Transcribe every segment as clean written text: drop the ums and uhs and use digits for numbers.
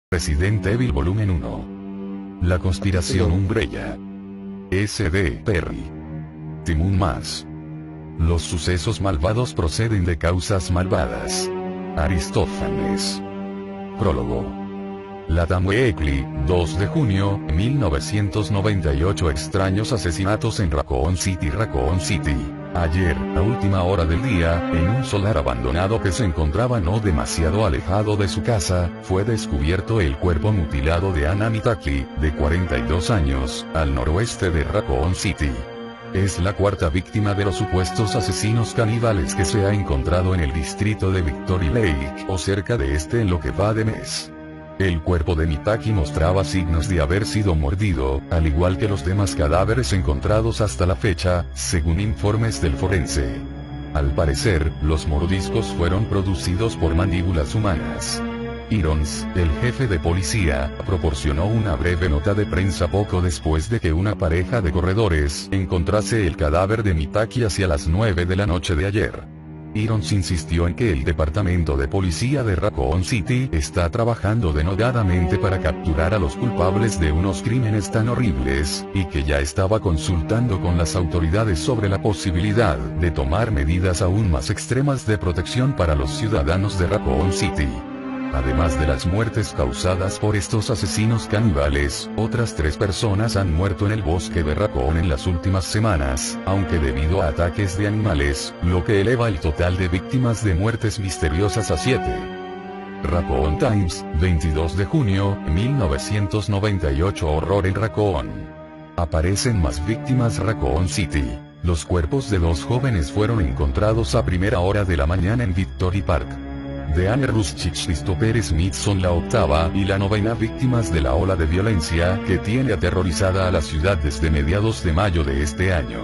Resident Evil Volumen 1. La conspiración Umbrella. S.D. Perry. Timón más. Los sucesos malvados proceden de causas malvadas. Aristófanes. Prólogo. Latham Weekly, 2 de junio, 1998. Extraños asesinatos en Raccoon City. Ayer, a última hora del día, en un solar abandonado que se encontraba no demasiado alejado de su casa, fue descubierto el cuerpo mutilado de Anna Mitaki, de 42 años, al noroeste de Raccoon City. Es la cuarta víctima de los supuestos asesinos caníbales que se ha encontrado en el distrito de Victory Lake, o cerca de este en lo que va de mes. El cuerpo de Mitaki mostraba signos de haber sido mordido, al igual que los demás cadáveres encontrados hasta la fecha, según informes del forense. Al parecer, los mordiscos fueron producidos por mandíbulas humanas. Irons, el jefe de policía, proporcionó una breve nota de prensa poco después de que una pareja de corredores encontrase el cadáver de Mitaki hacia las 9 de la noche de ayer. Irons insistió en que el departamento de policía de Raccoon City está trabajando denodadamente para capturar a los culpables de unos crímenes tan horribles, y que ya estaba consultando con las autoridades sobre la posibilidad de tomar medidas aún más extremas de protección para los ciudadanos de Raccoon City. Además de las muertes causadas por estos asesinos caníbales, otras 3 personas han muerto en el bosque de Raccoon en las últimas semanas, aunque debido a ataques de animales, lo que eleva el total de víctimas de muertes misteriosas a 7. Raccoon Times, 22 de junio, 1998. Horror en Raccoon. Aparecen más víctimas. Raccoon City. Los cuerpos de 2 jóvenes fueron encontrados a primera hora de la mañana en Victory Park. Deanne Rushchich y Christopher Smith son la 8ª y la 9ª víctimas de la ola de violencia que tiene aterrorizada a la ciudad desde mediados de mayo de este año.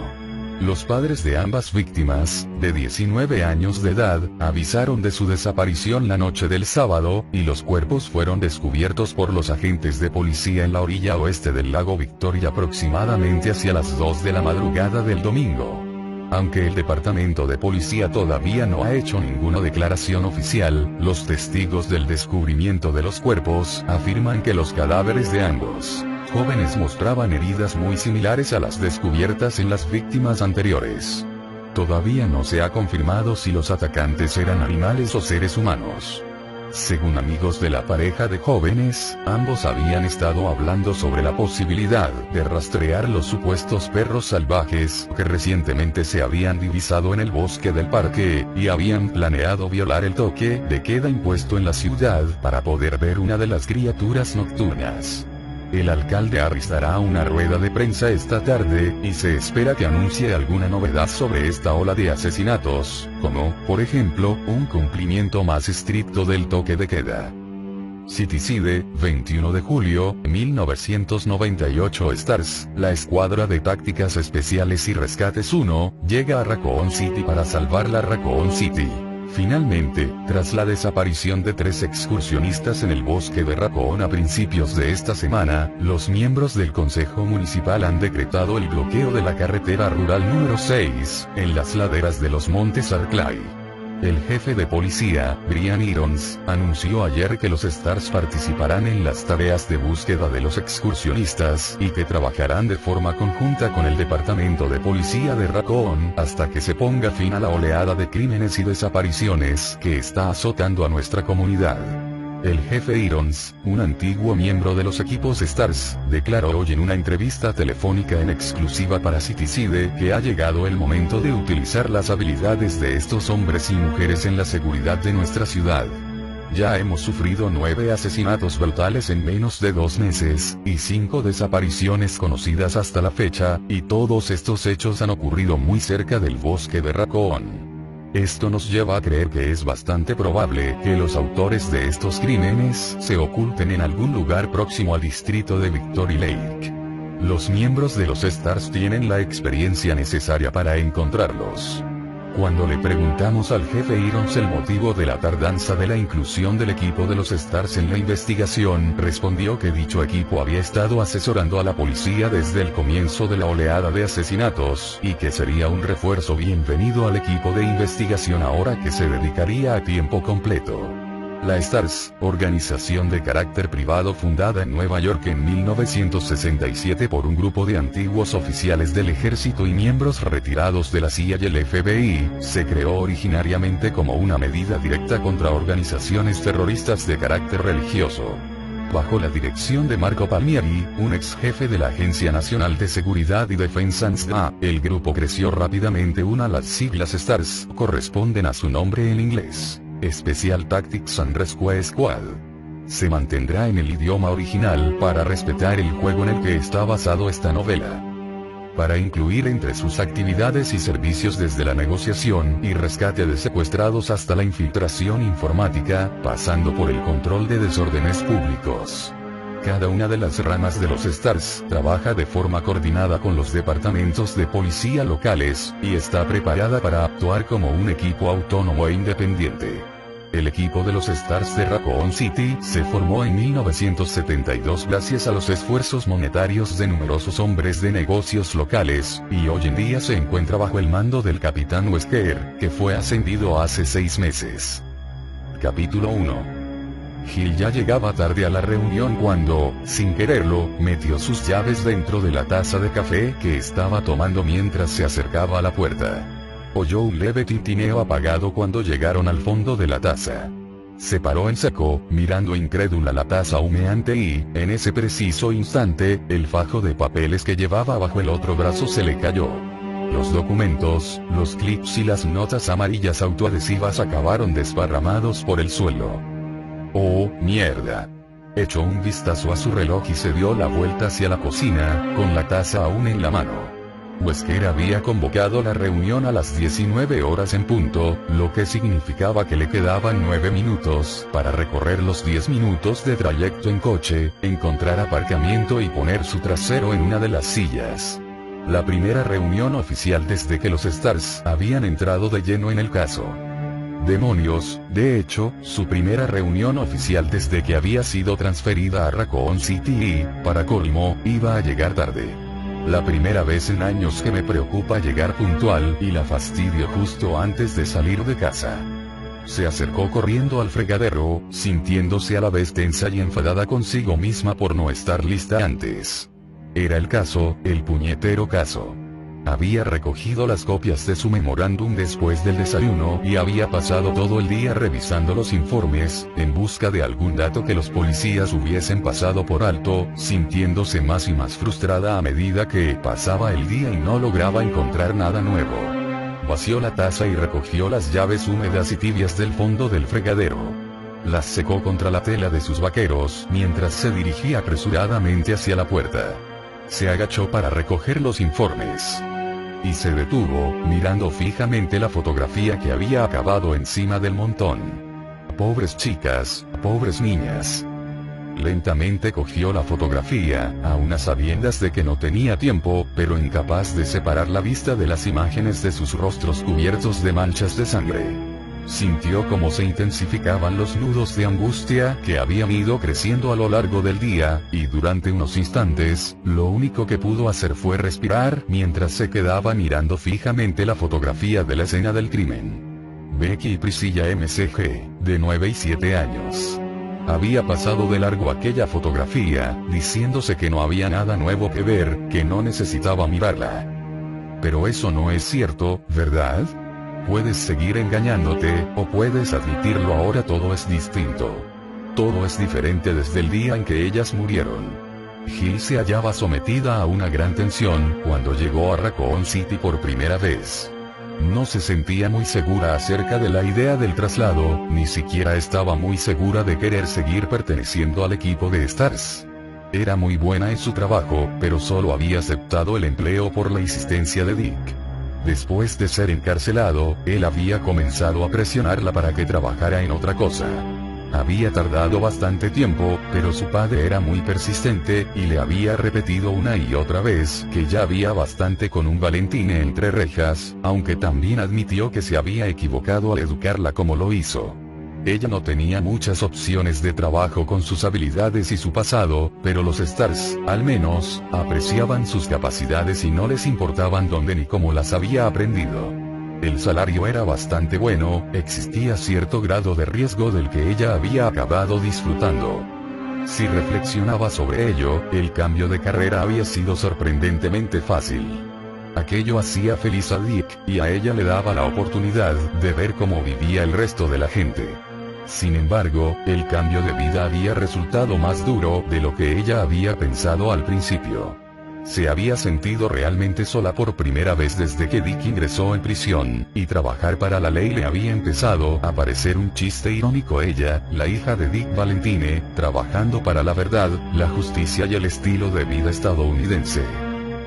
Los padres de ambas víctimas, de 19 años de edad, avisaron de su desaparición la noche del sábado, y los cuerpos fueron descubiertos por los agentes de policía en la orilla oeste del lago Victoria aproximadamente hacia las 2 de la madrugada del domingo. Aunque el departamento de policía todavía no ha hecho ninguna declaración oficial, los testigos del descubrimiento de los cuerpos afirman que los cadáveres de ambos jóvenes mostraban heridas muy similares a las descubiertas en las víctimas anteriores. Todavía no se ha confirmado si los atacantes eran animales o seres humanos. Según amigos de la pareja de jóvenes, ambos habían estado hablando sobre la posibilidad de rastrear los supuestos perros salvajes que recientemente se habían divisado en el bosque del parque, y habían planeado violar el toque de queda impuesto en la ciudad para poder ver una de las criaturas nocturnas. El alcalde Harris dará una rueda de prensa esta tarde, y se espera que anuncie alguna novedad sobre esta ola de asesinatos, como, por ejemplo, un cumplimiento más estricto del toque de queda. Citycide, 21 de julio, 1998. Stars, la escuadra de tácticas especiales y rescates 1, llega a Raccoon City para salvar la Raccoon City. Finalmente, tras la desaparición de 3 excursionistas en el bosque de Raccoon a principios de esta semana, los miembros del Consejo Municipal han decretado el bloqueo de la carretera rural número 6, en las laderas de los montes Arclay. El jefe de policía, Brian Irons, anunció ayer que los Stars participarán en las tareas de búsqueda de los excursionistas, y que trabajarán de forma conjunta con el departamento de policía de Raccoon, hasta que se ponga fin a la oleada de crímenes y desapariciones que está azotando a nuestra comunidad. El jefe Irons, un antiguo miembro de los equipos Stars, declaró hoy en una entrevista telefónica en exclusiva para Citycide que ha llegado el momento de utilizar las habilidades de estos hombres y mujeres en la seguridad de nuestra ciudad. Ya hemos sufrido 9 asesinatos brutales en menos de 2 meses, y 5 desapariciones conocidas hasta la fecha, y todos estos hechos han ocurrido muy cerca del bosque de Raccoon. Esto nos lleva a creer que es bastante probable que los autores de estos crímenes se oculten en algún lugar próximo al distrito de Victory Lake. Los miembros de los Stars tienen la experiencia necesaria para encontrarlos. Cuando le preguntamos al jefe Irons el motivo de la tardanza de la inclusión del equipo de los Stars en la investigación, respondió que dicho equipo había estado asesorando a la policía desde el comienzo de la oleada de asesinatos, y que sería un refuerzo bienvenido al equipo de investigación ahora que se dedicaría a tiempo completo. La STARS, organización de carácter privado fundada en Nueva York en 1967 por un grupo de antiguos oficiales del ejército y miembros retirados de la CIA y el FBI, se creó originariamente como una medida directa contra organizaciones terroristas de carácter religioso. Bajo la dirección de Marco Palmieri, un ex jefe de la Agencia Nacional de Seguridad y Defensa NSA, el grupo creció rápidamente. Las siglas STARS corresponden a su nombre en inglés, Special Tactics and Rescue Squad. Se mantendrá en el idioma original para respetar el juego en el que está basado esta novela. Para incluir entre sus actividades y servicios desde la negociación y rescate de secuestrados hasta la infiltración informática, pasando por el control de desórdenes públicos. Cada una de las ramas de los STARS trabaja de forma coordinada con los departamentos de policía locales, y está preparada para actuar como un equipo autónomo e independiente. El equipo de los STARS de Raccoon City se formó en 1972 gracias a los esfuerzos monetarios de numerosos hombres de negocios locales, y hoy en día se encuentra bajo el mando del capitán Wesker, que fue ascendido hace 6 meses. Capítulo 1. Gil ya llegaba tarde a la reunión cuando, sin quererlo, metió sus llaves dentro de la taza de café que estaba tomando mientras se acercaba a la puerta. Oyó un leve tintineo apagado cuando llegaron al fondo de la taza. Se paró en seco, mirando incrédula la taza humeante y, en ese preciso instante, el fajo de papeles que llevaba bajo el otro brazo se le cayó. Los documentos, los clips y las notas amarillas autoadhesivas acabaron desparramados por el suelo. ¡Oh, mierda! Echó un vistazo a su reloj y se dio la vuelta hacia la cocina, con la taza aún en la mano. Wesker había convocado la reunión a las 19 horas en punto, lo que significaba que le quedaban 9 minutos para recorrer los 10 minutos de trayecto en coche, encontrar aparcamiento y poner su trasero en una de las sillas. La primera reunión oficial desde que los STARS habían entrado de lleno en el caso. Demonios, de hecho, su primera reunión oficial desde que había sido transferida a Raccoon City y, para colmo, iba a llegar tarde. La primera vez en años que me preocupa llegar puntual y la fastidio justo antes de salir de casa. Se acercó corriendo al fregadero, sintiéndose a la vez tensa y enfadada consigo misma por no estar lista antes. Era el caso, el puñetero caso. Había recogido las copias de su memorándum después del desayuno y había pasado todo el día revisando los informes, en busca de algún dato que los policías hubiesen pasado por alto, sintiéndose más y más frustrada a medida que pasaba el día y no lograba encontrar nada nuevo. Vació la taza y recogió las llaves húmedas y tibias del fondo del fregadero. Las secó contra la tela de sus vaqueros mientras se dirigía apresuradamente hacia la puerta. Se agachó para recoger los informes. Y se detuvo, mirando fijamente la fotografía que había acabado encima del montón. Pobres chicas, pobres niñas. Lentamente cogió la fotografía, aún a sabiendas de que no tenía tiempo, pero incapaz de separar la vista de las imágenes de sus rostros cubiertos de manchas de sangre. Sintió cómo se intensificaban los nudos de angustia que habían ido creciendo a lo largo del día, y durante unos instantes, lo único que pudo hacer fue respirar mientras se quedaba mirando fijamente la fotografía de la escena del crimen. Becky y Priscilla McG, de 9 y 7 años. Había pasado de largo aquella fotografía, diciéndose que no había nada nuevo que ver, que no necesitaba mirarla. Pero eso no es cierto, ¿verdad? Puedes seguir engañándote, o puedes admitirlo. Ahora todo es distinto. Todo es diferente desde el día en que ellas murieron. Gil se hallaba sometida a una gran tensión cuando llegó a Raccoon City por primera vez. No se sentía muy segura acerca de la idea del traslado, ni siquiera estaba muy segura de querer seguir perteneciendo al equipo de STARS. Era muy buena en su trabajo, pero solo había aceptado el empleo por la insistencia de Dick. Después de ser encarcelado, él había comenzado a presionarla para que trabajara en otra cosa. Había tardado bastante tiempo, pero su padre era muy persistente, y le había repetido una y otra vez que ya había bastante con un Valentine entre rejas, aunque también admitió que se había equivocado al educarla como lo hizo. Ella no tenía muchas opciones de trabajo con sus habilidades y su pasado, pero los STARS, al menos, apreciaban sus capacidades y no les importaban dónde ni cómo las había aprendido. El salario era bastante bueno, existía cierto grado de riesgo del que ella había acabado disfrutando. Si reflexionaba sobre ello, el cambio de carrera había sido sorprendentemente fácil. Aquello hacía feliz a Dick, y a ella le daba la oportunidad de ver cómo vivía el resto de la gente. Sin embargo, el cambio de vida había resultado más duro de lo que ella había pensado al principio. Se había sentido realmente sola por primera vez desde que Dick ingresó en prisión, y trabajar para la ley le había empezado a parecer un chiste irónico. Ella, la hija de Dick Valentine, trabajando para la verdad, la justicia y el estilo de vida estadounidense.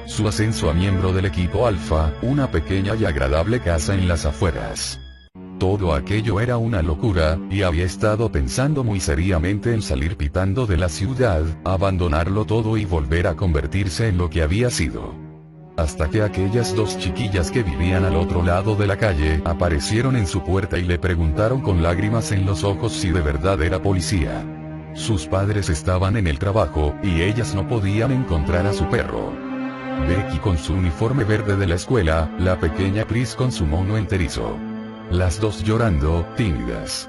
Su ascenso a miembro del equipo Alpha, una pequeña y agradable casa en las afueras. Todo aquello era una locura, y había estado pensando muy seriamente en salir pitando de la ciudad, abandonarlo todo y volver a convertirse en lo que había sido. Hasta que aquellas dos chiquillas que vivían al otro lado de la calle aparecieron en su puerta y le preguntaron con lágrimas en los ojos si de verdad era policía. Sus padres estaban en el trabajo, y ellas no podían encontrar a su perro. Becky con su uniforme verde de la escuela, la pequeña Pris con su mono enterizo. Las dos llorando, tímidas.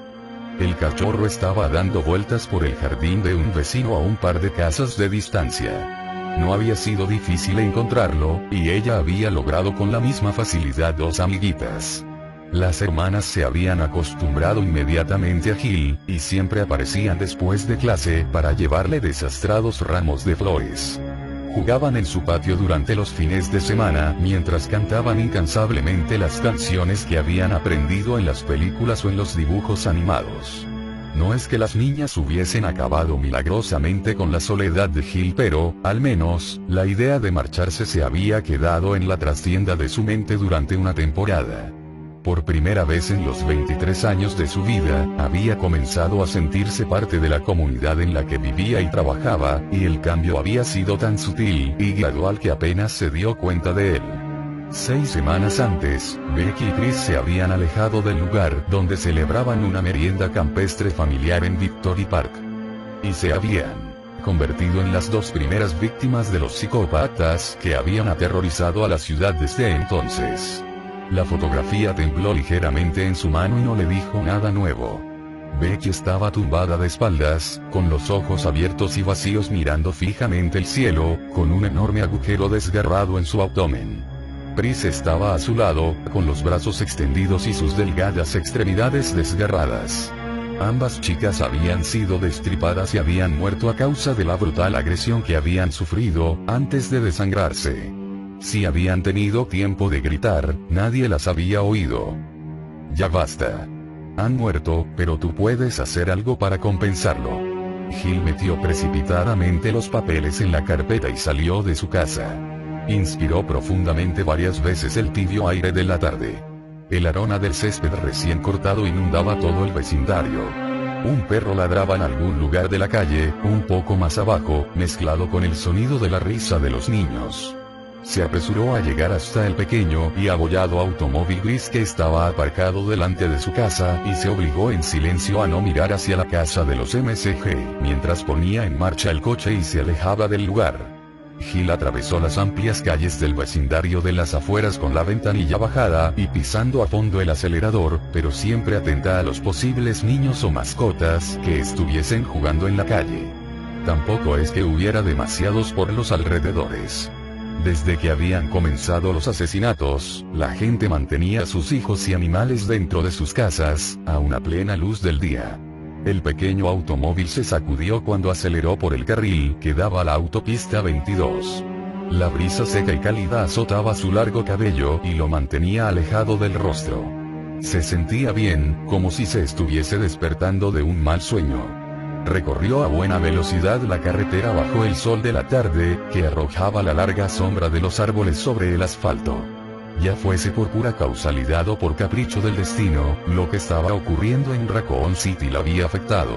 El cachorro estaba dando vueltas por el jardín de un vecino a un par de casas de distancia. No había sido difícil encontrarlo, y ella había logrado con la misma facilidad dos amiguitas. Las hermanas se habían acostumbrado inmediatamente a Gil, y siempre aparecían después de clase para llevarle desastrados ramos de flores. Jugaban en su patio durante los fines de semana mientras cantaban incansablemente las canciones que habían aprendido en las películas o en los dibujos animados. No es que las niñas hubiesen acabado milagrosamente con la soledad de Gil, pero, al menos, la idea de marcharse se había quedado en la trastienda de su mente durante una temporada. Por primera vez en los 23 años de su vida, había comenzado a sentirse parte de la comunidad en la que vivía y trabajaba, y el cambio había sido tan sutil y gradual que apenas se dio cuenta de él. 6 semanas antes, Becky y Chris se habían alejado del lugar donde celebraban una merienda campestre familiar en Victory Park. Y se habían convertido en las dos primeras víctimas de los psicópatas que habían aterrorizado a la ciudad desde entonces. La fotografía tembló ligeramente en su mano y no le dijo nada nuevo. Becky estaba tumbada de espaldas, con los ojos abiertos y vacíos mirando fijamente el cielo, con un enorme agujero desgarrado en su abdomen. Pris estaba a su lado, con los brazos extendidos y sus delgadas extremidades desgarradas. Ambas chicas habían sido destripadas y habían muerto a causa de la brutal agresión que habían sufrido, antes de desangrarse. Si habían tenido tiempo de gritar, nadie las había oído. Ya basta. Han muerto, pero tú puedes hacer algo para compensarlo. Gil metió precipitadamente los papeles en la carpeta y salió de su casa. Inspiró profundamente varias veces el tibio aire de la tarde. El aroma del césped recién cortado inundaba todo el vecindario. Un perro ladraba en algún lugar de la calle, un poco más abajo, mezclado con el sonido de la risa de los niños. Se apresuró a llegar hasta el pequeño y abollado automóvil gris que estaba aparcado delante de su casa, y se obligó en silencio a no mirar hacia la casa de los McG, mientras ponía en marcha el coche y se alejaba del lugar. Gil atravesó las amplias calles del vecindario de las afueras con la ventanilla bajada y pisando a fondo el acelerador, pero siempre atenta a los posibles niños o mascotas que estuviesen jugando en la calle. Tampoco es que hubiera demasiados por los alrededores. Desde que habían comenzado los asesinatos, la gente mantenía a sus hijos y animales dentro de sus casas, a una plena luz del día. El pequeño automóvil se sacudió cuando aceleró por el carril que daba a la autopista 22. La brisa seca y cálida azotaba su largo cabello y lo mantenía alejado del rostro. Se sentía bien, como si se estuviese despertando de un mal sueño. Recorrió a buena velocidad la carretera bajo el sol de la tarde, que arrojaba la larga sombra de los árboles sobre el asfalto. Ya fuese por pura causalidad o por capricho del destino, lo que estaba ocurriendo en Raccoon City la había afectado.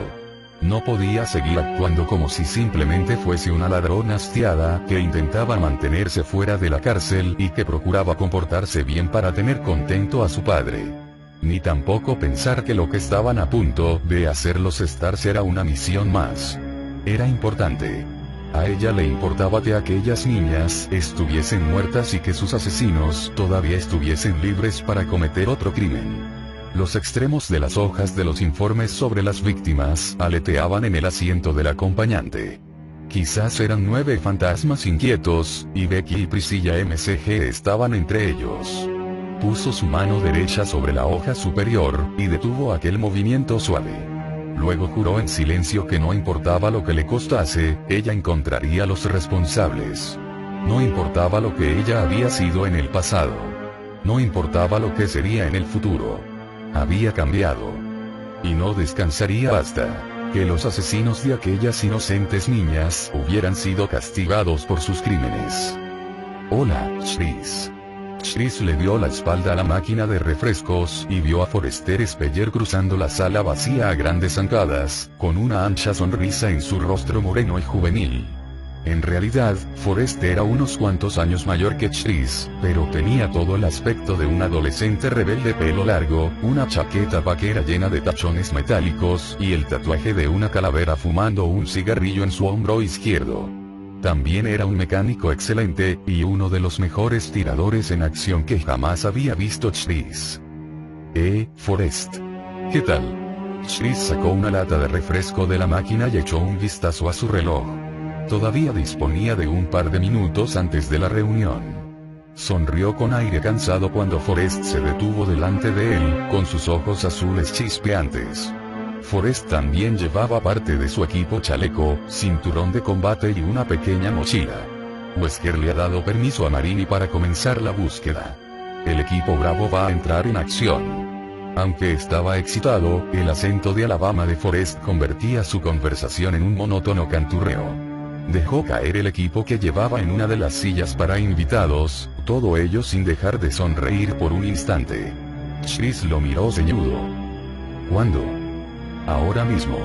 No podía seguir actuando como si simplemente fuese una ladrona hastiada que intentaba mantenerse fuera de la cárcel y que procuraba comportarse bien para tener contento a su padre. Ni tampoco pensar que lo que estaban a punto de hacerlos estar era una misión más. Era importante. A ella le importaba que aquellas niñas estuviesen muertas y que sus asesinos todavía estuviesen libres para cometer otro crimen. Los extremos de las hojas de los informes sobre las víctimas aleteaban en el asiento del acompañante. Quizás eran 9 fantasmas inquietos, y Becky y Priscilla McG estaban entre ellos. Puso su mano derecha sobre la hoja superior, y detuvo aquel movimiento suave. Luego juró en silencio que no importaba lo que le costase, ella encontraría a los responsables. No importaba lo que ella había sido en el pasado. No importaba lo que sería en el futuro. Había cambiado. Y no descansaría hasta que los asesinos de aquellas inocentes niñas hubieran sido castigados por sus crímenes. Hola, Chris. Chris le dio la espalda a la máquina de refrescos y vio a Forrester Speyer cruzando la sala vacía a grandes zancadas, con una ancha sonrisa en su rostro moreno y juvenil. En realidad, Forrester era unos cuantos años mayor que Chris, pero tenía todo el aspecto de un adolescente rebelde, pelo largo, una chaqueta vaquera llena de tachones metálicos y el tatuaje de una calavera fumando un cigarrillo en su hombro izquierdo. También era un mecánico excelente, y uno de los mejores tiradores en acción que jamás había visto Chris. Forrest. ¿Qué tal? Chris sacó una lata de refresco de la máquina y echó un vistazo a su reloj. Todavía disponía de un par de minutos antes de la reunión. Sonrió con aire cansado cuando Forrest se detuvo delante de él, con sus ojos azules chispeantes. Forrest también llevaba parte de su equipo: chaleco, cinturón de combate y una pequeña mochila. Wesker le ha dado permiso a Marini para comenzar la búsqueda. El equipo Bravo va a entrar en acción. Aunque estaba excitado, el acento de Alabama de Forrest convertía su conversación en un monótono canturreo. Dejó caer el equipo que llevaba en una de las sillas para invitados, todo ello sin dejar de sonreír por un instante. Chris lo miró ceñudo. ¿Cuándo? Ahora mismo.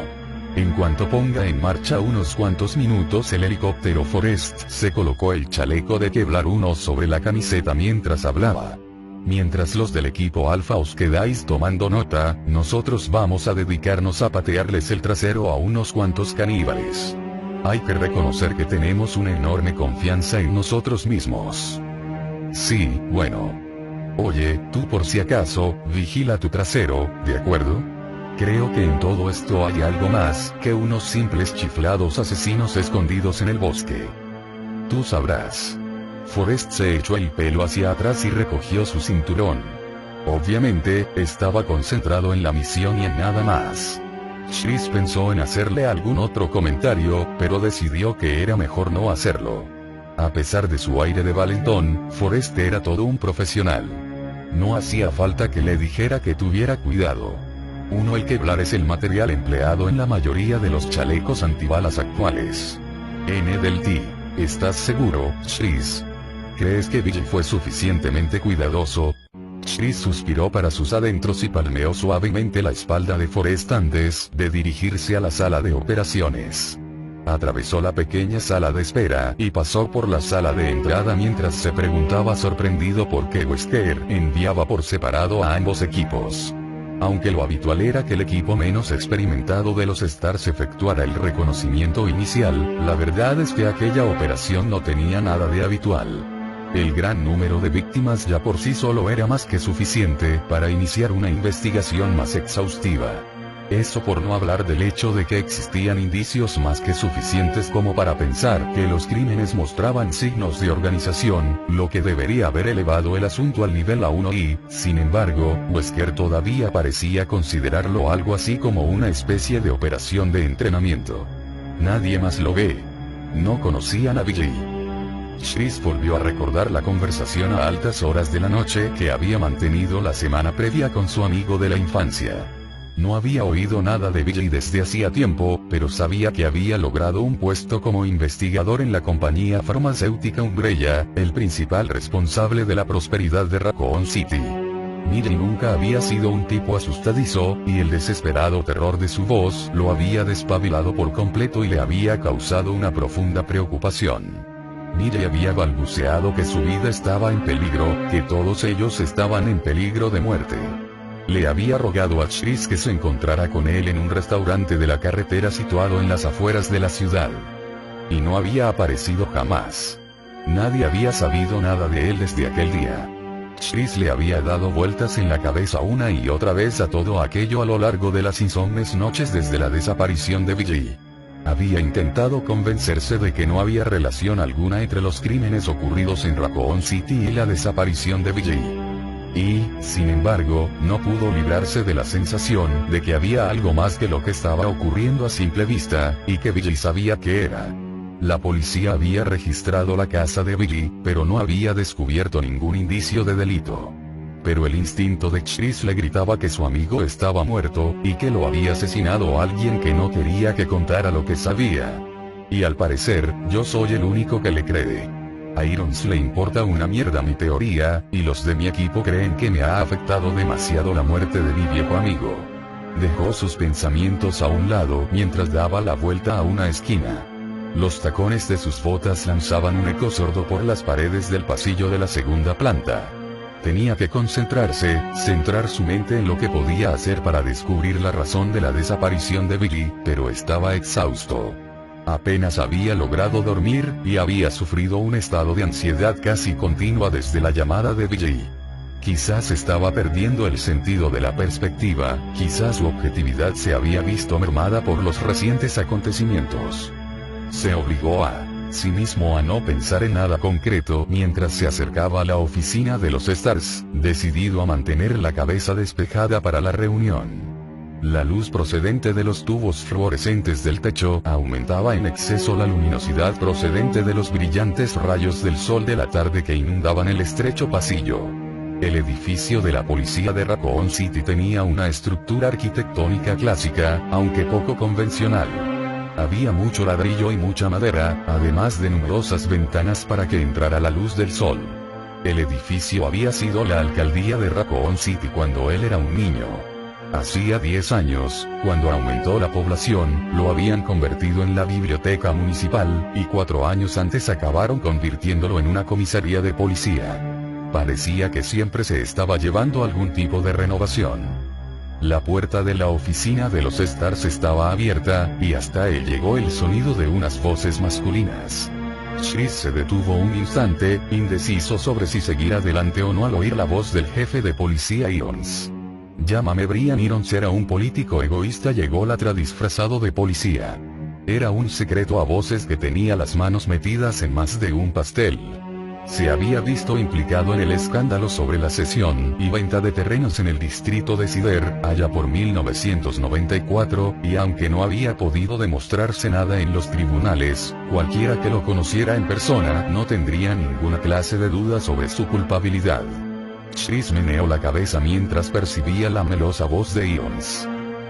En cuanto ponga en marcha unos cuantos minutos el helicóptero. Forrest se colocó el chaleco de Kevlar 1 sobre la camiseta mientras hablaba. Mientras los del equipo Alfa os quedáis tomando nota, nosotros vamos a dedicarnos a patearles el trasero a unos cuantos caníbales. Hay que reconocer que tenemos una enorme confianza en nosotros mismos. Sí, bueno. Oye, tú por si acaso, vigila tu trasero, ¿de acuerdo? Creo que en todo esto hay algo más que unos simples chiflados asesinos escondidos en el bosque. Tú sabrás. Forrest se echó el pelo hacia atrás y recogió su cinturón. Obviamente, estaba concentrado en la misión y en nada más. Chris pensó en hacerle algún otro comentario, pero decidió que era mejor no hacerlo. A pesar de su aire de valentón, Forrest era todo un profesional. No hacía falta que le dijera que tuviera cuidado. El Kevlar es el material empleado en la mayoría de los chalecos antibalas actuales. ¿Estás seguro, Chris? ¿Crees que Billy fue suficientemente cuidadoso? Chris suspiró para sus adentros y palmeó suavemente la espalda de Forrest antes de dirigirse a la sala de operaciones. Atravesó la pequeña sala de espera y pasó por la sala de entrada mientras se preguntaba sorprendido por qué Wesker enviaba por separado a ambos equipos. Aunque lo habitual era que el equipo menos experimentado de los Stars efectuara el reconocimiento inicial, la verdad es que aquella operación no tenía nada de habitual. El gran número de víctimas ya por sí solo era más que suficiente para iniciar una investigación más exhaustiva. Eso por no hablar del hecho de que existían indicios más que suficientes como para pensar que los crímenes mostraban signos de organización, lo que debería haber elevado el asunto al nivel A1 y, sin embargo, Wesker todavía parecía considerarlo algo así como una especie de operación de entrenamiento. Nadie más lo ve. No conocían a Billy. Chris volvió a recordar la conversación a altas horas de la noche que había mantenido la semana previa con su amigo de la infancia. No había oído nada de Billy desde hacía tiempo, pero sabía que había logrado un puesto como investigador en la compañía farmacéutica Umbrella, el principal responsable de la prosperidad de Raccoon City. Billy nunca había sido un tipo asustadizo, y el desesperado terror de su voz lo había despabilado por completo y le había causado una profunda preocupación. Billy había balbuceado que su vida estaba en peligro, que todos ellos estaban en peligro de muerte. Le había rogado a Chris que se encontrara con él en un restaurante de la carretera situado en las afueras de la ciudad. Y no había aparecido jamás. Nadie había sabido nada de él desde aquel día. Chris le había dado vueltas en la cabeza una y otra vez a todo aquello a lo largo de las insomnes noches desde la desaparición de Billy. Había intentado convencerse de que no había relación alguna entre los crímenes ocurridos en Raccoon City y la desaparición de Billy. Y, sin embargo, no pudo librarse de la sensación de que había algo más que lo que estaba ocurriendo a simple vista, y que Billy sabía que era. La policía había registrado la casa de Billy, pero no había descubierto ningún indicio de delito. Pero el instinto de Chris le gritaba que su amigo estaba muerto, y que lo había asesinado alguien que no quería que contara lo que sabía. Y al parecer, yo soy el único que le cree. A Irons le importa una mierda mi teoría, y los de mi equipo creen que me ha afectado demasiado la muerte de mi viejo amigo. Dejó sus pensamientos a un lado mientras daba la vuelta a una esquina. Los tacones de sus botas lanzaban un eco sordo por las paredes del pasillo de la segunda planta. Tenía que concentrarse, centrar su mente en lo que podía hacer para descubrir la razón de la desaparición de Billy, pero estaba exhausto. Apenas había logrado dormir, y había sufrido un estado de ansiedad casi continua desde la llamada de Billy. Quizás estaba perdiendo el sentido de la perspectiva, quizás su objetividad se había visto mermada por los recientes acontecimientos. Se obligó a sí mismo a no pensar en nada concreto mientras se acercaba a la oficina de los Stars, decidido a mantener la cabeza despejada para la reunión. La luz procedente de los tubos fluorescentes del techo aumentaba en exceso la luminosidad procedente de los brillantes rayos del sol de la tarde que inundaban el estrecho pasillo. El edificio de la policía de Raccoon City tenía una estructura arquitectónica clásica, aunque poco convencional. Había mucho ladrillo y mucha madera, además de numerosas ventanas para que entrara la luz del sol. El edificio había sido la alcaldía de Raccoon City cuando él era un niño. Hacía 10 años, cuando aumentó la población, lo habían convertido en la biblioteca municipal, y 4 años antes acabaron convirtiéndolo en una comisaría de policía. Parecía que siempre se estaba llevando algún tipo de renovación. La puerta de la oficina de los Stars estaba abierta, y hasta él llegó el sonido de unas voces masculinas. Chris se detuvo un instante, indeciso sobre si seguir adelante o no al oír la voz del jefe de policía Irons. Llámame Brian Irons era un político egoísta ególatra disfrazado de policía. Era un secreto a voces que tenía las manos metidas en más de un pastel. Se había visto implicado en el escándalo sobre la cesión y venta de terrenos en el distrito de Cider, allá por 1994, y aunque no había podido demostrarse nada en los tribunales, cualquiera que lo conociera en persona no tendría ninguna clase de duda sobre su culpabilidad. Chris meneó la cabeza mientras percibía la melosa voz de Irons.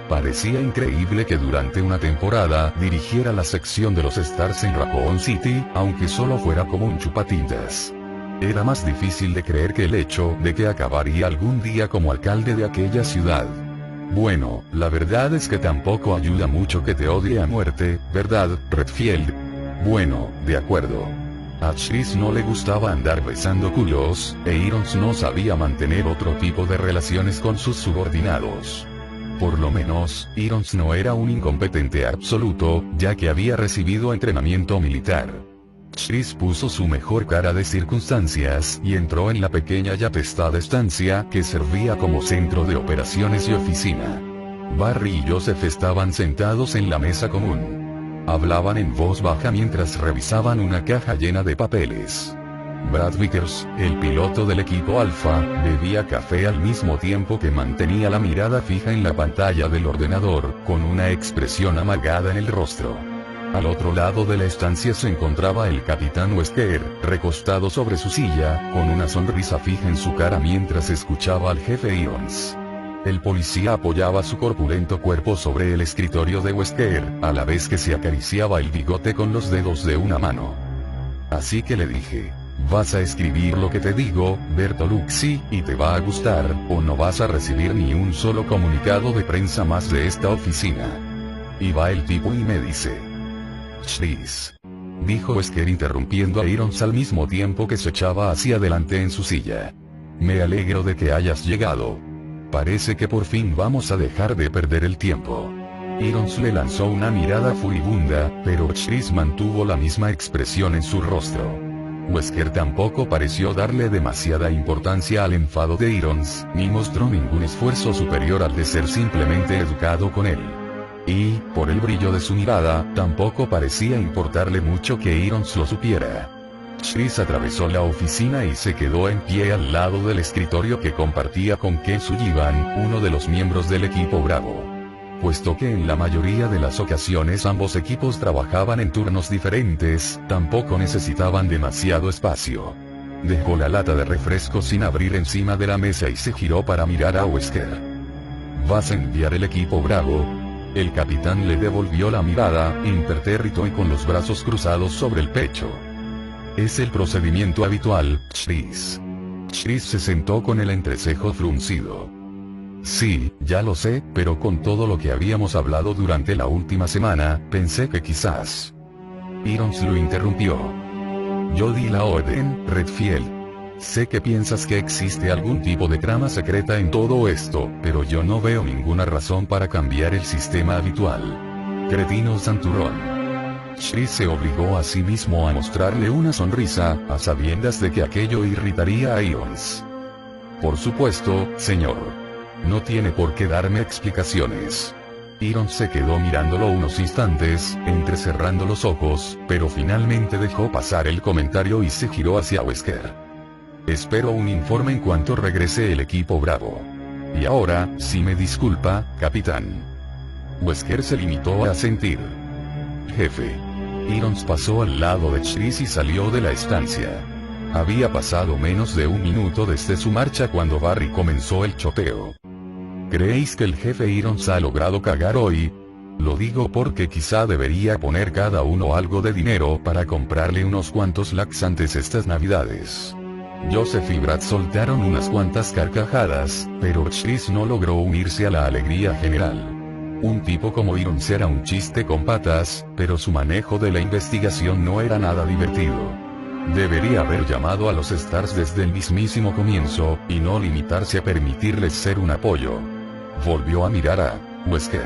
Parecía increíble que durante una temporada dirigiera la sección de los Stars en Raccoon City, aunque solo fuera como un chupatintas. Era más difícil de creer que el hecho de que acabaría algún día como alcalde de aquella ciudad. Bueno, la verdad es que tampoco ayuda mucho que te odie a muerte, ¿verdad, Redfield? Bueno, de acuerdo. A Chris no le gustaba andar besando culos, e Irons no sabía mantener otro tipo de relaciones con sus subordinados. Por lo menos, Irons no era un incompetente absoluto, ya que había recibido entrenamiento militar. Chris puso su mejor cara de circunstancias y entró en la pequeña y apestada estancia que servía como centro de operaciones y oficina. Barry y Joseph estaban sentados en la mesa común. Hablaban en voz baja mientras revisaban una caja llena de papeles. Brad Vickers, el piloto del equipo Alpha, bebía café al mismo tiempo que mantenía la mirada fija en la pantalla del ordenador, con una expresión amargada en el rostro. Al otro lado de la estancia se encontraba el capitán Wesker, recostado sobre su silla, con una sonrisa fija en su cara mientras escuchaba al jefe Irons. El policía apoyaba su corpulento cuerpo sobre el escritorio de Wesker, a la vez que se acariciaba el bigote con los dedos de una mano. Así que le dije: vas a escribir lo que te digo, Bertolucci, y te va a gustar, o no vas a recibir ni un solo comunicado de prensa más de esta oficina. Y va el tipo y me dice: Chris, dijo Wesker interrumpiendo a Irons al mismo tiempo que se echaba hacia adelante en su silla. Me alegro de que hayas llegado. Parece que por fin vamos a dejar de perder el tiempo. Irons le lanzó una mirada furibunda, pero Chris mantuvo la misma expresión en su rostro. Wesker tampoco pareció darle demasiada importancia al enfado de Irons, ni mostró ningún esfuerzo superior al de ser simplemente educado con él. Y, por el brillo de su mirada, tampoco parecía importarle mucho que Irons lo supiera. Chris atravesó la oficina y se quedó en pie al lado del escritorio que compartía con Ken Sullivan, uno de los miembros del equipo Bravo. Puesto que en la mayoría de las ocasiones ambos equipos trabajaban en turnos diferentes, tampoco necesitaban demasiado espacio. Dejó la lata de refresco sin abrir encima de la mesa y se giró para mirar a Wesker. ¿Vas a enviar el equipo Bravo? El capitán le devolvió la mirada, impertérrito y con los brazos cruzados sobre el pecho. Es el procedimiento habitual, Chris. Chris se sentó con el entrecejo fruncido. Sí, ya lo sé, pero con todo lo que habíamos hablado durante la última semana, pensé que quizás... Irons lo interrumpió. Yo di la orden, Redfield. Sé que piensas que existe algún tipo de trama secreta en todo esto, pero yo no veo ninguna razón para cambiar el sistema habitual. Cretino santurrón. Chris se obligó a sí mismo a mostrarle una sonrisa, a sabiendas de que aquello irritaría a Irons. Por supuesto, señor. No tiene por qué darme explicaciones. Irons se quedó mirándolo unos instantes, entrecerrando los ojos, pero finalmente dejó pasar el comentario y se giró hacia Wesker. Espero un informe en cuanto regrese el equipo Bravo. Y ahora, si me disculpa, capitán. Wesker se limitó a asentir. Jefe. Irons pasó al lado de Chris y salió de la estancia. Había pasado menos de un minuto desde su marcha cuando Barry comenzó el choteo. ¿Creéis que el jefe Irons ha logrado cagar hoy? Lo digo porque quizá debería poner cada uno algo de dinero para comprarle unos cuantos laxantes estas navidades. Joseph y Brad soltaron unas cuantas carcajadas, pero Chris no logró unirse a la alegría general. Un tipo como Irons era un chiste con patas, pero su manejo de la investigación no era nada divertido. Debería haber llamado a los Stars desde el mismísimo comienzo, y no limitarse a permitirles ser un apoyo. Volvió a mirar a Wesker.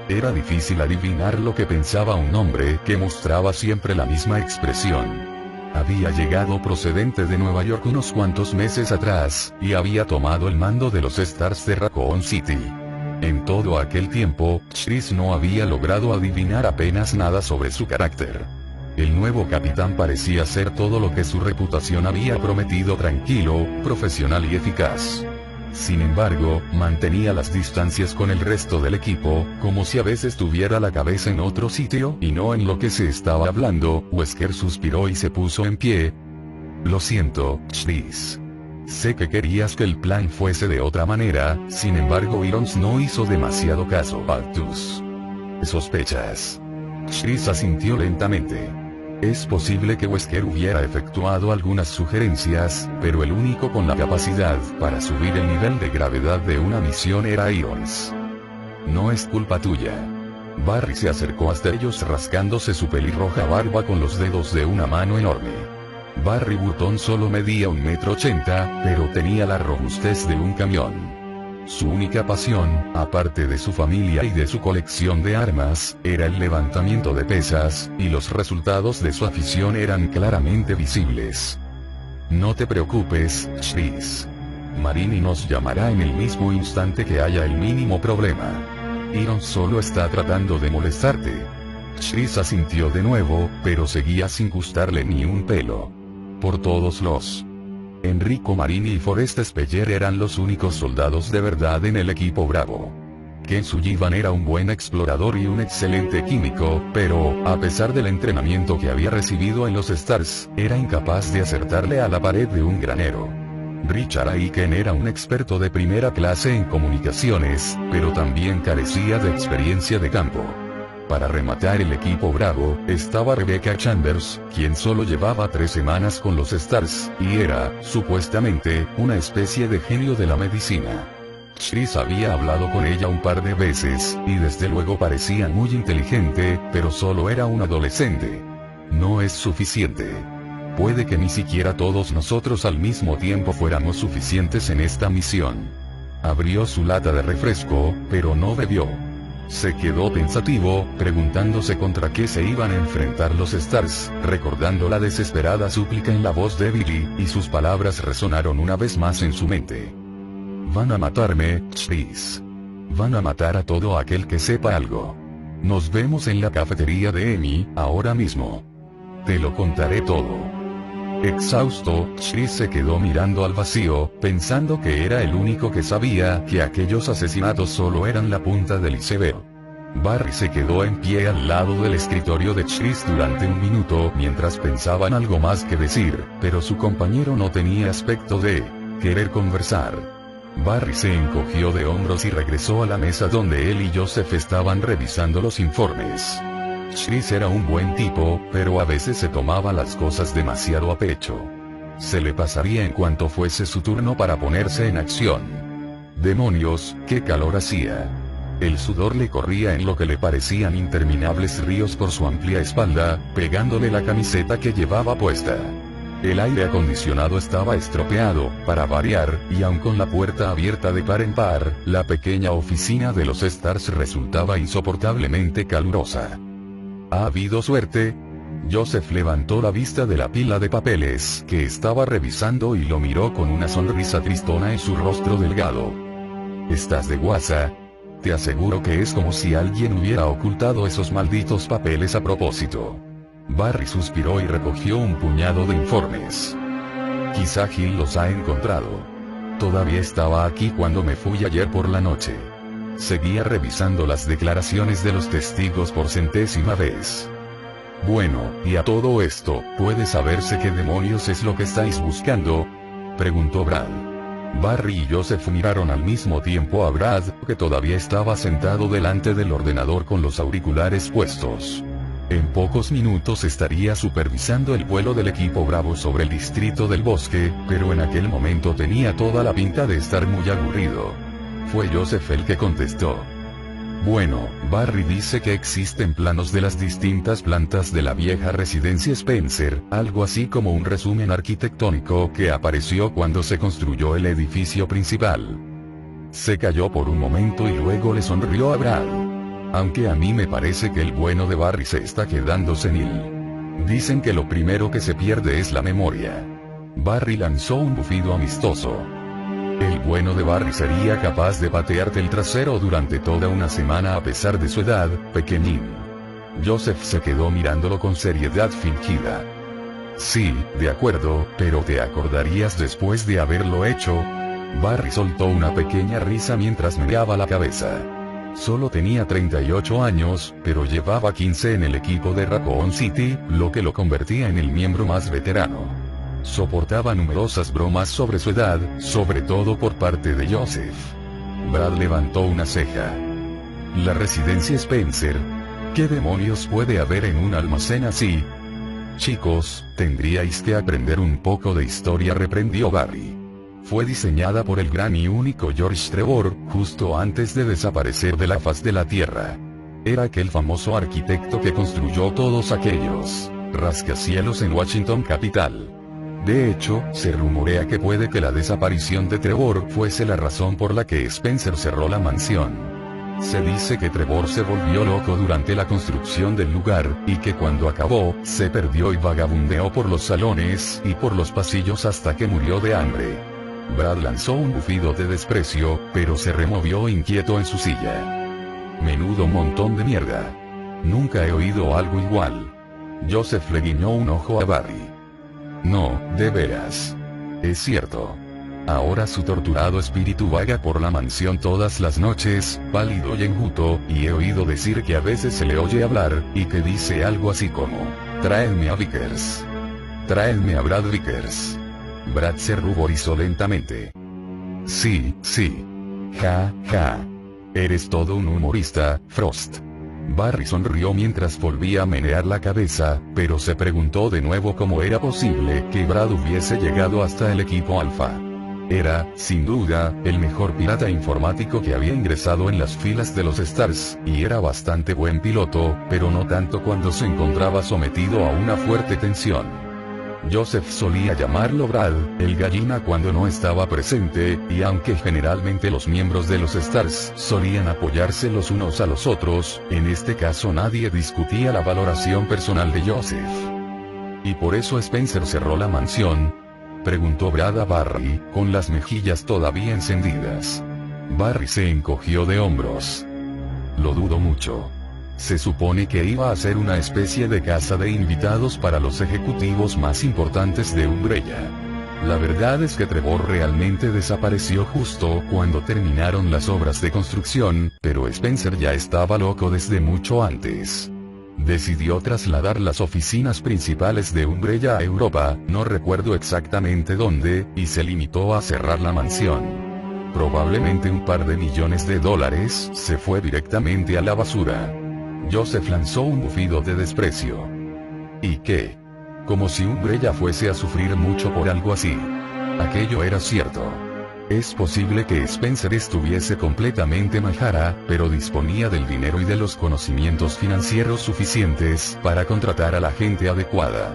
Era difícil adivinar lo que pensaba un hombre que mostraba siempre la misma expresión. Había llegado procedente de Nueva York unos cuantos meses atrás, y había tomado el mando de los Stars de Raccoon City. En todo aquel tiempo, Chris no había logrado adivinar apenas nada sobre su carácter. El nuevo capitán parecía ser todo lo que su reputación había prometido: tranquilo, profesional y eficaz. Sin embargo, mantenía las distancias con el resto del equipo, como si a veces tuviera la cabeza en otro sitio y no en lo que se estaba hablando. Wesker suspiró y se puso en pie. Lo siento, Chris. Sé que querías que el plan fuese de otra manera, sin embargo Irons no hizo demasiado caso a tus sospechas. Chris asintió lentamente. Es posible que Wesker hubiera efectuado algunas sugerencias, pero el único con la capacidad para subir el nivel de gravedad de una misión era Irons. No es culpa tuya. Barry se acercó hasta ellos rascándose su pelirroja barba con los dedos de una mano enorme. Barry Burton solo medía 1,80 m, pero tenía la robustez de un camión. Su única pasión, aparte de su familia y de su colección de armas, era el levantamiento de pesas, y los resultados de su afición eran claramente visibles. No te preocupes, Chris. Marini nos llamará en el mismo instante que haya el mínimo problema. Irons solo está tratando de molestarte. Chris asintió de nuevo, pero seguía sin gustarle ni un pelo. Por todos los... Enrico Marini y Forrest Speyer eran los únicos soldados de verdad en el equipo Bravo. Ken Sullivan era un buen explorador y un excelente químico, pero, a pesar del entrenamiento que había recibido en los Stars, era incapaz de acertarle a la pared de un granero. Richard Aiken era un experto de primera clase en comunicaciones, pero también carecía de experiencia de campo. Para rematar el equipo Bravo, estaba Rebecca Chambers, quien solo llevaba 3 semanas con los Stars, y era, supuestamente, una especie de genio de la medicina. Chris había hablado con ella un par de veces, y desde luego parecía muy inteligente, pero solo era un adolescente. No es suficiente. Puede que ni siquiera todos nosotros al mismo tiempo fuéramos suficientes en esta misión. Abrió su lata de refresco, pero no bebió. Se quedó pensativo, preguntándose contra qué se iban a enfrentar los Stars, recordando la desesperada súplica en la voz de Billy, y sus palabras resonaron una vez más en su mente. Van a matarme, Chris. Van a matar a todo aquel que sepa algo. Nos vemos en la cafetería de Amy, ahora mismo. Te lo contaré todo. Exhausto, Chris se quedó mirando al vacío, pensando que era el único que sabía que aquellos asesinatos solo eran la punta del iceberg. Barry se quedó en pie al lado del escritorio de Chris durante un minuto mientras pensaban algo más que decir, pero su compañero no tenía aspecto de querer conversar. Barry se encogió de hombros y regresó a la mesa donde él y Joseph estaban revisando los informes. Chris era un buen tipo, pero a veces se tomaba las cosas demasiado a pecho. Se le pasaría en cuanto fuese su turno para ponerse en acción. Demonios, qué calor hacía. El sudor le corría en lo que le parecían interminables ríos por su amplia espalda, pegándole la camiseta que llevaba puesta. El aire acondicionado estaba estropeado, para variar, y aun con la puerta abierta de par en par, la pequeña oficina de los Stars resultaba insoportablemente calurosa. ¿Ha habido suerte? Joseph levantó la vista de la pila de papeles que estaba revisando y lo miró con una sonrisa tristona en su rostro delgado. ¿Estás de guasa? Te aseguro que es como si alguien hubiera ocultado esos malditos papeles a propósito. Barry suspiró y recogió un puñado de informes. Quizá Gil los ha encontrado. Todavía estaba aquí cuando me fui ayer por la noche. Seguía revisando las declaraciones de los testigos por centésima vez. Bueno, y a todo esto, ¿puede saberse qué demonios es lo que estáis buscando? Preguntó Brad. Barry y Joseph miraron al mismo tiempo a Brad, que todavía estaba sentado delante del ordenador con los auriculares puestos. En pocos minutos estaría supervisando el vuelo del equipo Bravo sobre el distrito del bosque, pero en aquel momento tenía toda la pinta de estar muy aburrido. Fue Joseph el que contestó. Bueno, Barry dice que existen planos de las distintas plantas de la vieja residencia Spencer, algo así como un resumen arquitectónico que apareció cuando se construyó el edificio principal. Se calló por un momento y luego le sonrió a Brad. Aunque a mí me parece que el bueno de Barry se está quedando senil. Dicen que lo primero que se pierde es la memoria. Barry lanzó un bufido amistoso. El bueno de Barry sería capaz de patearte el trasero durante toda una semana a pesar de su edad, pequeñín. Joseph se quedó mirándolo con seriedad fingida. Sí, de acuerdo, pero ¿te acordarías después de haberlo hecho? Barry soltó una pequeña risa mientras meneaba la cabeza. Solo tenía 38 años, pero llevaba 15 en el equipo de Raccoon City, lo que lo convertía en el miembro más veterano. Soportaba numerosas bromas sobre su edad, sobre todo por parte de Joseph. Brad levantó una ceja. La residencia Spencer. ¿Qué demonios puede haber en un almacén así? Chicos, tendríais que aprender un poco de historia, reprendió Barry. Fue diseñada por el gran y único George Trevor, justo antes de desaparecer de la faz de la Tierra. Era aquel famoso arquitecto que construyó todos aquellos rascacielos en Washington capital. De hecho, se rumorea que puede que la desaparición de Trevor fuese la razón por la que Spencer cerró la mansión. Se dice que Trevor se volvió loco durante la construcción del lugar, y que cuando acabó, se perdió y vagabundeó por los salones y por los pasillos hasta que murió de hambre. Brad lanzó un bufido de desprecio, pero se removió inquieto en su silla. Menudo montón de mierda. Nunca he oído algo igual. Joseph le guiñó un ojo a Barry. No, de veras. Es cierto. Ahora su torturado espíritu vaga por la mansión todas las noches, pálido y enjuto, y he oído decir que a veces se le oye hablar, y que dice algo así como, traedme a Vickers. Traedme a Brad Vickers. Brad se ruborizó lentamente. Sí, sí. Ja, ja. Eres todo un humorista, Frost. Barry sonrió mientras volvía a menear la cabeza, pero se preguntó de nuevo cómo era posible que Brad hubiese llegado hasta el equipo Alpha. Era, sin duda, el mejor pirata informático que había ingresado en las filas de los Stars, y era bastante buen piloto, pero no tanto cuando se encontraba sometido a una fuerte tensión. Joseph solía llamarlo Brad, el gallina cuando no estaba presente, y aunque generalmente los miembros de los Stars solían apoyarse los unos a los otros, en este caso nadie discutía la valoración personal de Joseph. ¿Y por eso Spencer cerró la mansión?, preguntó Brad a Barry, con las mejillas todavía encendidas. Barry se encogió de hombros. Lo dudo mucho. Se supone que iba a ser una especie de casa de invitados para los ejecutivos más importantes de Umbrella. La verdad es que Trevor realmente desapareció justo cuando terminaron las obras de construcción, pero Spencer ya estaba loco desde mucho antes. Decidió trasladar las oficinas principales de Umbrella a Europa, no recuerdo exactamente dónde, y se limitó a cerrar la mansión. Probablemente un par de millones de dólares se fue directamente a la basura. Joseph lanzó un bufido de desprecio. ¿Y qué? Como si Umbrella fuese a sufrir mucho por algo así. Aquello era cierto. Es posible que Spencer estuviese completamente majara, pero disponía del dinero y de los conocimientos financieros suficientes para contratar a la gente adecuada.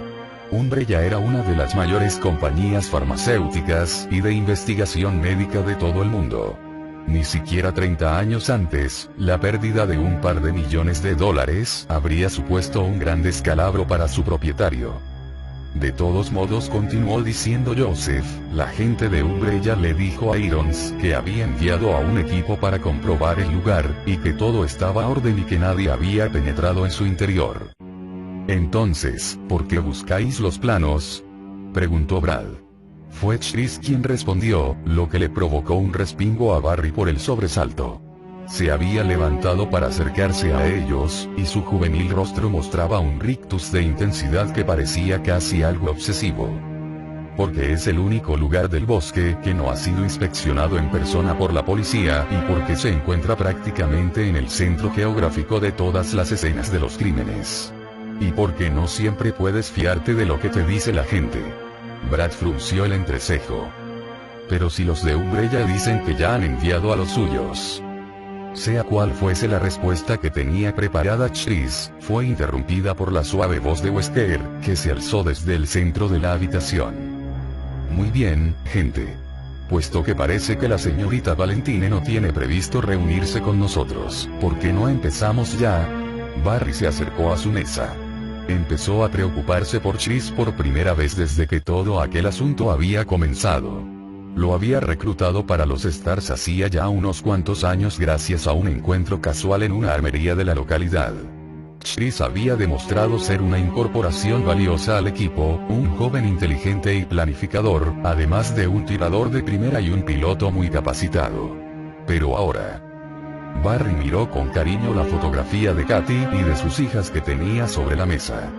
Umbrella era una de las mayores compañías farmacéuticas y de investigación médica de todo el mundo. Ni siquiera 30 años antes, la pérdida de un par de millones de dólares habría supuesto un gran descalabro para su propietario. De todos modos, continuó diciendo Joseph, la gente de Umbrella le dijo a Irons que había enviado a un equipo para comprobar el lugar, y que todo estaba a orden y que nadie había penetrado en su interior. Entonces, ¿por qué buscáis los planos?, preguntó Brad. Fue Chris quien respondió, lo que le provocó un respingo a Barry por el sobresalto. Se había levantado para acercarse a ellos, y su juvenil rostro mostraba un rictus de intensidad que parecía casi algo obsesivo. Porque es el único lugar del bosque que no ha sido inspeccionado en persona por la policía, y porque se encuentra prácticamente en el centro geográfico de todas las escenas de los crímenes. Y porque no siempre puedes fiarte de lo que te dice la gente. Brad frunció el entrecejo. Pero si los de Umbrella dicen que ya han enviado a los suyos. Sea cual fuese la respuesta que tenía preparada Chris, fue interrumpida por la suave voz de Wesker, que se alzó desde el centro de la habitación. Muy bien, gente. Puesto que parece que la señorita Valentine no tiene previsto reunirse con nosotros, ¿por qué no empezamos ya? Barry se acercó a su mesa. Empezó a preocuparse por Chris por primera vez desde que todo aquel asunto había comenzado. Lo había reclutado para los Stars hacía ya unos cuantos años gracias a un encuentro casual en una armería de la localidad. Chris había demostrado ser una incorporación valiosa al equipo, un joven inteligente y planificador, además de un tirador de primera y un piloto muy capacitado. Pero ahora... Barry miró con cariño la fotografía de Katy y de sus hijas que tenía sobre la mesa.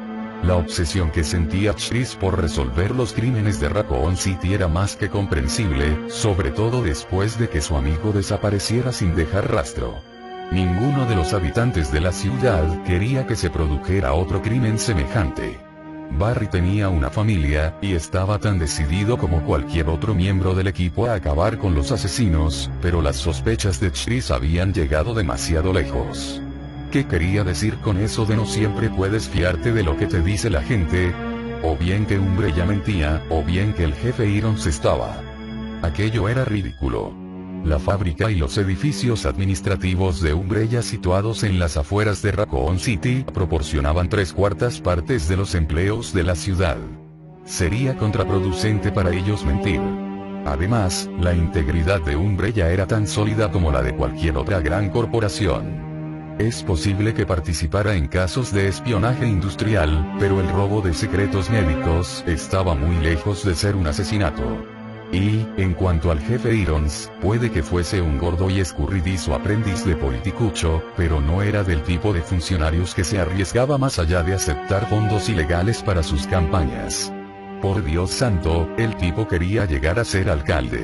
La obsesión que sentía Chris por resolver los crímenes de Raccoon City era más que comprensible, sobre todo después de que su amigo desapareciera sin dejar rastro. Ninguno de los habitantes de la ciudad quería que se produjera otro crimen semejante. Barry tenía una familia, y estaba tan decidido como cualquier otro miembro del equipo a acabar con los asesinos, pero las sospechas de Chris habían llegado demasiado lejos. ¿Qué quería decir con eso de no siempre puedes fiarte de lo que te dice la gente? O bien que Umbrella mentía, o bien que el jefe Irons estaba. Aquello era ridículo. La fábrica y los edificios administrativos de Umbrella situados en las afueras de Raccoon City proporcionaban 3/4 partes de los empleos de la ciudad. Sería contraproducente para ellos mentir. Además, la integridad de Umbrella era tan sólida como la de cualquier otra gran corporación. Es posible que participara en casos de espionaje industrial, pero el robo de secretos médicos estaba muy lejos de ser un asesinato. Y, en cuanto al jefe Irons, puede que fuese un gordo y escurridizo aprendiz de politicucho, pero no era del tipo de funcionarios que se arriesgaba más allá de aceptar fondos ilegales para sus campañas. Por Dios santo, el tipo quería llegar a ser alcalde.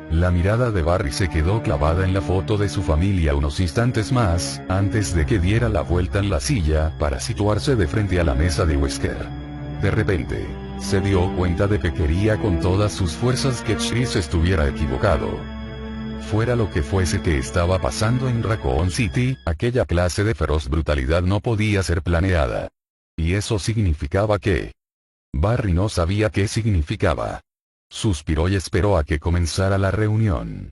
La mirada de Barry se quedó clavada en la foto de su familia unos instantes más, antes de que diera la vuelta en la silla para situarse de frente a la mesa de Wesker. De repente, se dio cuenta de que quería con todas sus fuerzas que Chris estuviera equivocado. Fuera lo que fuese que estaba pasando en Raccoon City, aquella clase de feroz brutalidad no podía ser planeada. Y eso significaba que Barry no sabía qué significaba. Suspiró y esperó a que comenzara la reunión.